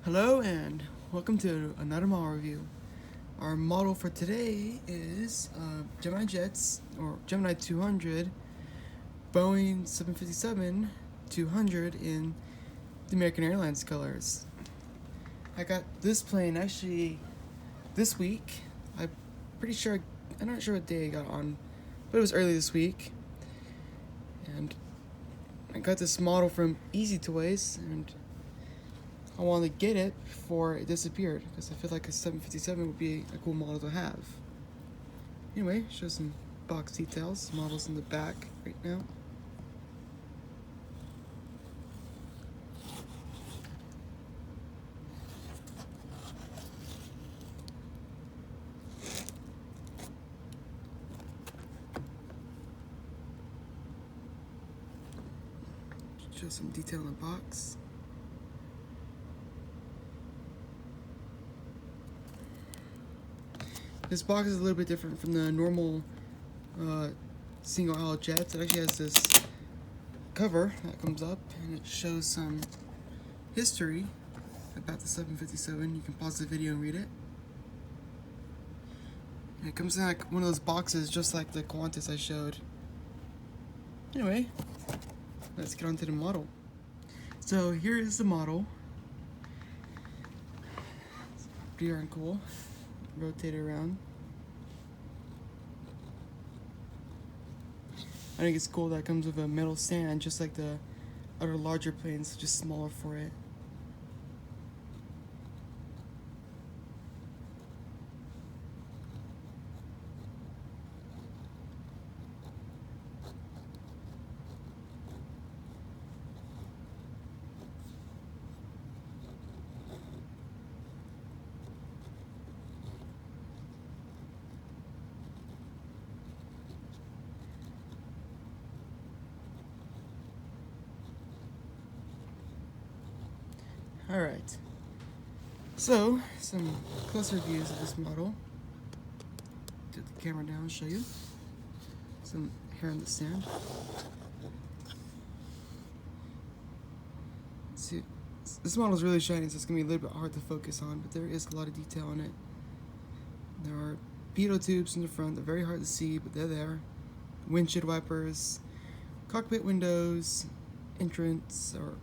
Hello and welcome to another model review. Our model for today is Gemini Jets, or Gemini200 Boeing 757-200 in the American Airlines colors. I got this plane actually this week. I'm not sure what day I got on, but it was early this week. And I got this model from Easy Toys, and I wanted to get it before it disappeared because I feel like a 757 would be a cool model to have. Anyway, show some box details, models in the back right now. Show some detail in the box. This box is a little bit different from the normal single aisle jets. It actually has this cover that comes up and it shows some history about the 757. You can pause the video and read it. And it comes in like one of those boxes just like the Qantas I showed. Anyway, let's get on to the model. So here is the model. It's pretty darn cool. Rotate it around. I think it's cool that it comes with a metal stand, just like the other larger planes, just smaller for it. Alright, so some closer views of this model. Get the camera down and show you some hair on the stand. Let's see, this model is really shiny, so it's going to be a little bit hard to focus on, but there is a lot of detail on it. There are pitot tubes in the front. They're very hard to see, but they're there. Windshield wipers, cockpit windows, entrance or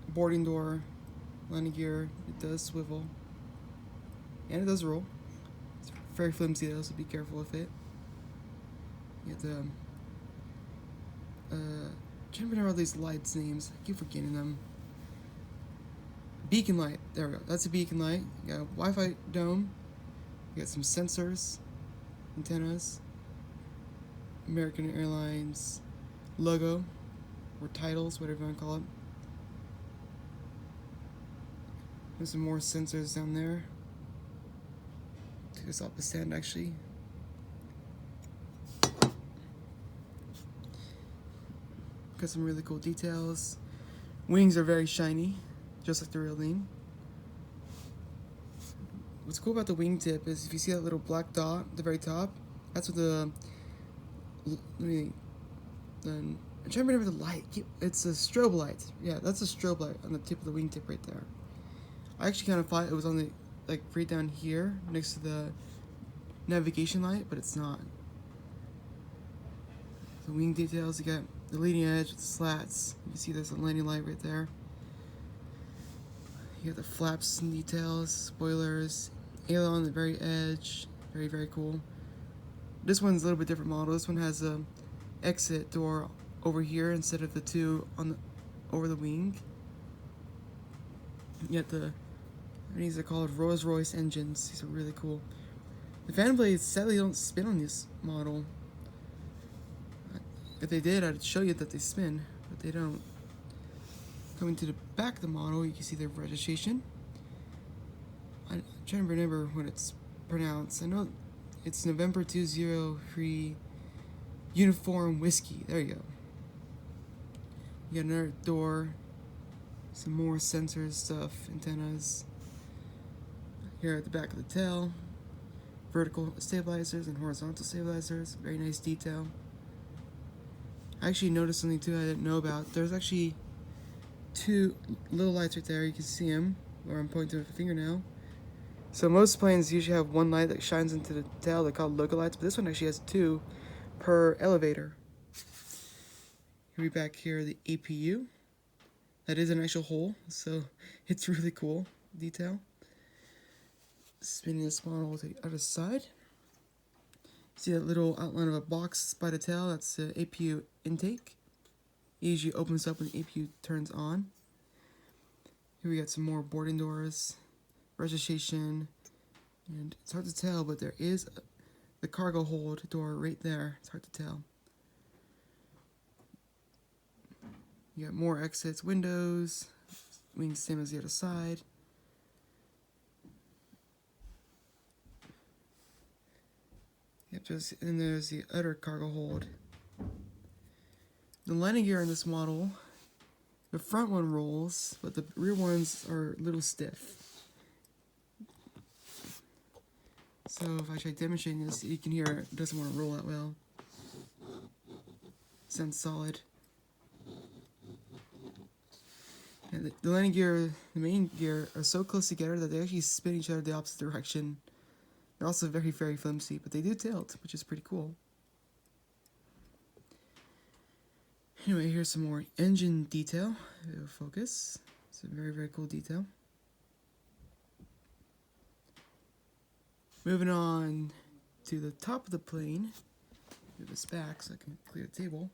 boarding door, landing gear. It does swivel, and it does roll. It's very flimsy though, so be careful with it. You have the can't remember all these lights names. I keep forgetting them. Beacon light. There we go. That's a beacon light. You got a Wi-Fi dome. You got some sensors, antennas, American Airlines logo, or titles, whatever you want to call it. There's some more sensors down there. Take this off the stand actually. Got some really cool details. Wings are very shiny, just like the real thing. What's cool about the wingtip is if you see that little black dot at the very top, that's what I'm trying to remember the light. It's a strobe light. Yeah, that's a strobe light on the tip of the wingtip right there. I actually kind of thought it was on the, like, right down here next to the navigation light, but it's not. The wing details, you got the leading edge with the slats. You can see there's a landing light right there. You got the flaps and details, spoilers, aileron on the very edge. Very, very cool. This one's a little bit different model. This one has a exit door over here instead of the two on the over the wing. You got these are called Rolls-Royce engines. These are really cool. The fan blades sadly don't spin on this model. If they did, I'd show you that they spin, but they don't. Coming to the back of the model, you can see the registration. I'm trying to remember what it's pronounced. I know it's November 203 Uniform Whiskey. There you go. You got another door, some more sensors stuff, antennas. Here at the back of the tail, vertical stabilizers and horizontal stabilizers. Very nice detail. I actually noticed something too I didn't know about. There's actually two little lights right there. You can see them. where I'm pointing with a finger now. So most planes usually have one light that shines into the tail. They're called local lights, but this one actually has two per elevator. Here we back here the APU. That is an actual hole, so it's really cool detail. Spinning this model to the other side. See that little outline of a box by the tail? That's the APU intake. It usually opens up when the APU turns on. Here we got some more boarding doors, registration, and it's hard to tell, but there is the cargo hold door right there. It's hard to tell. You got more exits, windows, wings same as the other side. Yep, and there's the other cargo hold. The landing gear in this model, the front one rolls, but the rear ones are a little stiff. So if I try demonstrating this, you can hear it doesn't want to roll that well. Sounds solid. And the landing gear, the main gear, are so close together that they actually spin each other the opposite direction. They're also very, very flimsy, but they do tilt, which is pretty cool. Anyway, here's some more engine detail. It'll focus. It's a very, very cool detail. Moving on to the top of the plane. Move this back so I can clear the table.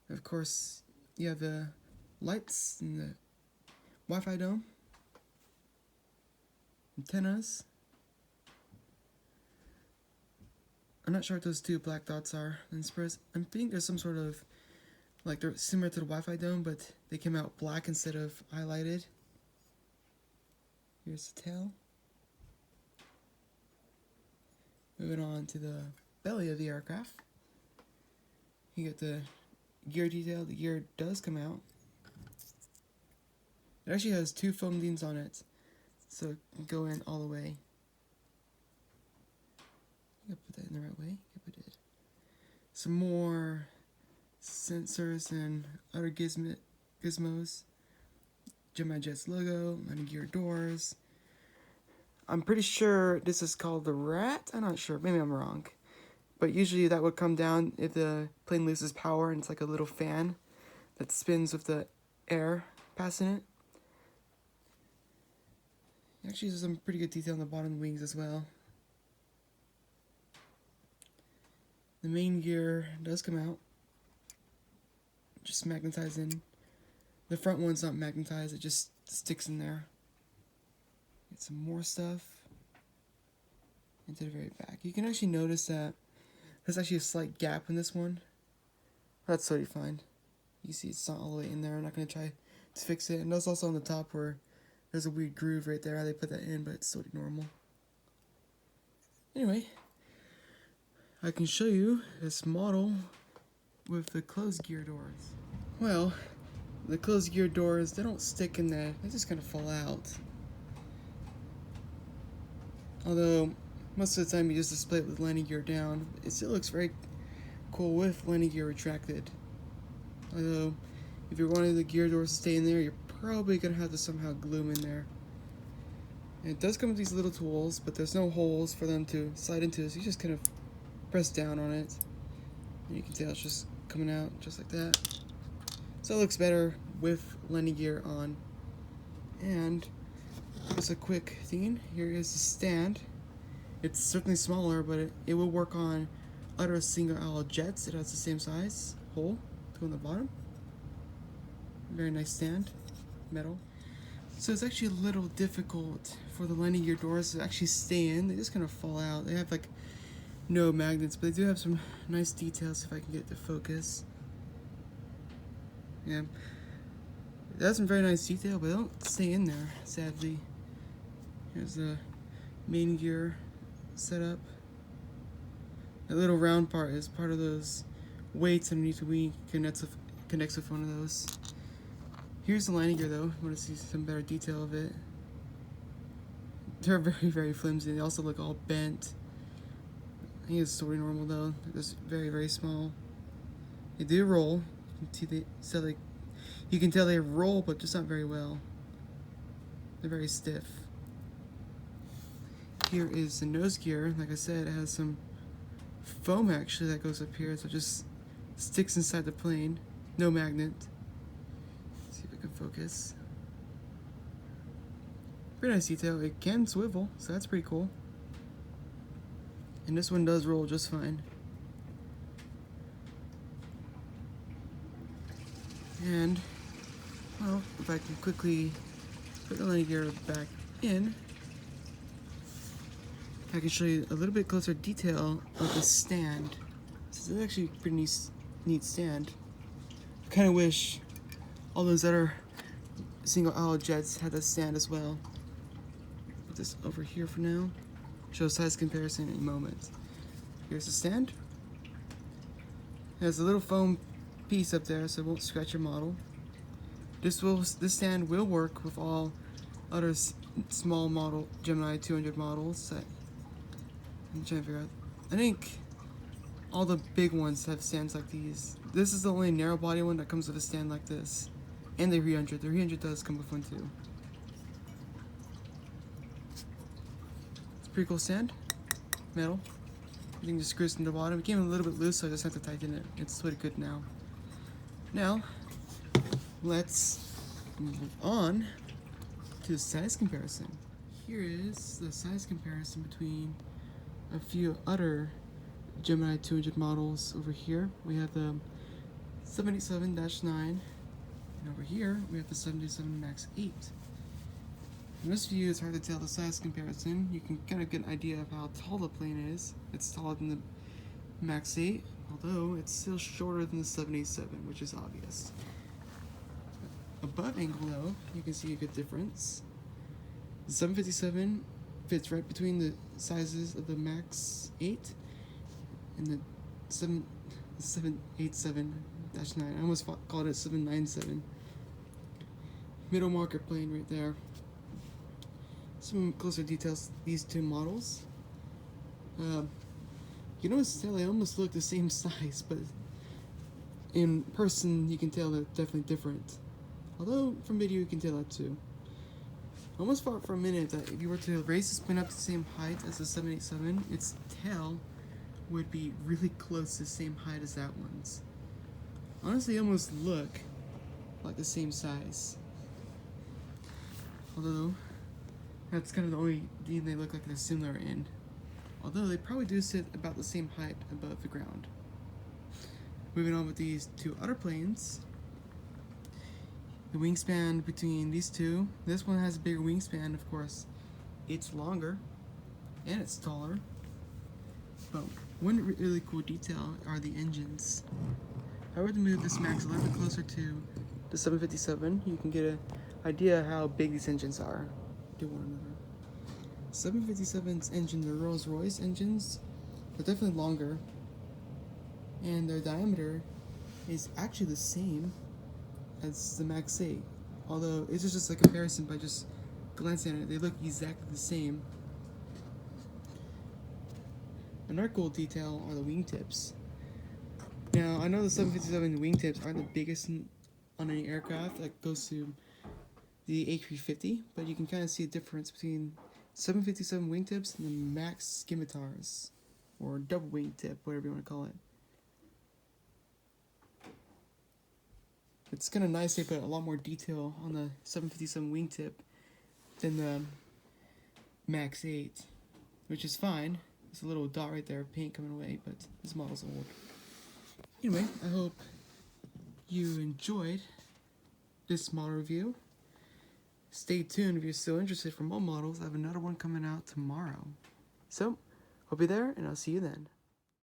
Of course, you have the lights and the Wi-Fi dome, antennas. I'm not sure what those two black dots are. I think there's some sort of, like they're similar to the Wi-Fi dome, but they came out black instead of highlighted. Here's the tail. Moving on to the belly of the aircraft. You get the gear detail. The gear does come out. It actually has two foam beams on it, so it can go in all the way. I gotta put that in the right way. Yep, I did. Some more sensors and other gizmos. Gemini200's logo, landing gear doors. I'm pretty sure this is called the rat. I'm not sure. Maybe I'm wrong. But usually that would come down if the plane loses power, and it's like a little fan that spins with the air passing it. Actually, there's some pretty good detail on the bottom wings as well. The main gear does come out. Just magnetized in. The front one's not magnetized, it just sticks in there. Get some more stuff into the very back. You can actually notice that there's actually a slight gap in this one. That's totally fine. You see it's not all the way in there. I'm not going to try to fix it. And that's also on the top where there's a weird groove right there. They put that in, but it's totally normal. Anyway, I can show you this model with the closed gear doors. Well, the closed gear doors, they don't stick in there. They just kind of fall out. Although, most of the time you just display it with landing gear down. It still looks very cool with landing gear retracted. Although, if you're wanting the gear doors to stay in there, you're probably going to have to somehow glue them in there. And it does come with these little tools, but there's no holes for them to slide into, so you just kind of press down on it. And you can tell it's just coming out just like that. So it looks better with landing gear on. And just a quick thing, here is the stand. It's certainly smaller, but it will work on other single aisle jets. It has the same size hole to go on the bottom. Very nice stand, metal. So it's actually a little difficult for the landing gear doors to actually stay in. They just kind of fall out. They have like no magnets, but they do have some nice details if I can get it to focus. Yeah, it has some very nice detail, but they don't stay in there, sadly. Here's the main gear setup. That little round part is part of those weights underneath the wing, connects with one of those. Here's the landing gear though, if you want to see some better detail of it. They're very, very flimsy. They also look all bent. I think it's totally normal though. They're just very, very small. They do roll. You can see they You can tell they roll, but just not very well. They're very stiff. Here is the nose gear. Like I said, it has some foam actually that goes up here, so it just sticks inside the plane. No magnet. Let's see if I can focus. Pretty nice detail. It can swivel, so that's pretty cool. And this one does roll just fine. And, well, if I can quickly put the landing gear back in, I can show you a little bit closer detail of the stand. This is actually a pretty neat stand. I kind of wish all those other single aisle jets had a stand as well. Put this over here for now. Show size comparison in a moment. Here's the stand. It has a little foam piece up there so it won't scratch your model. This stand will work with all other small model Gemini200 models that I'm trying to figure out. I think all the big ones have stands like these. This is the only narrow body one that comes with a stand like this. And the 300. The 300 does come with one too. It's a pretty cool stand. Metal. Everything just screws from the bottom. It came a little bit loose, so I just have to tighten it. It's pretty good now. Now, let's move on to the size comparison. Here is the size comparison between a few other Gemini200 models. Over here we have the 787-9, and over here we have the 787 MAX 8. From this view, it's hard to tell the size comparison. You can kind of get an idea of how tall the plane is. It's taller than the MAX 8, although it's still shorter than the 787, which is obvious. Above angle though, you can see a good difference. The 757 fits right between the sizes of the MAX 8 and the 787-9. I almost called it 797. Middle market plane right there. Some closer details, these two models. You notice they almost look the same size, but in person you can tell they're definitely different. Although from video you can tell that too. I almost thought for a minute that if you were to raise this plane up to the same height as the 787, its tail would be really close to the same height as that one's. Honestly, they almost look like the same size. Although, that's kind of the only thing they look like they're similar in. Although they probably do sit about the same height above the ground. Moving on with these two other planes. The wingspan between these two. This one has a bigger wingspan, of course. It's longer and it's taller. But one really cool detail are the engines. If I were to move this MAX a little bit closer to the 757, you can get an idea how big these engines are to one another. 757's engine, the Rolls-Royce engines, are definitely longer, and their diameter is actually the same as the MAX 8. Although it's just a comparison by just glancing at it, they look exactly the same. Another cool detail are the wingtips. Now, I know the 757 wingtips aren't the biggest on any aircraft that goes to the A350, but you can kind of see a difference between 757 wingtips and the MAX scimitars, or double wingtip, whatever you want to call it. It's kind of nice they put a lot more detail on the 757 wingtip than the MAX 8, which is fine. There's a little dot right there, paint coming away, but this model's old. Anyway, I hope you enjoyed this model review. Stay tuned if you're still interested for more models. I have another one coming out tomorrow. So, hope you're there, and I'll see you then.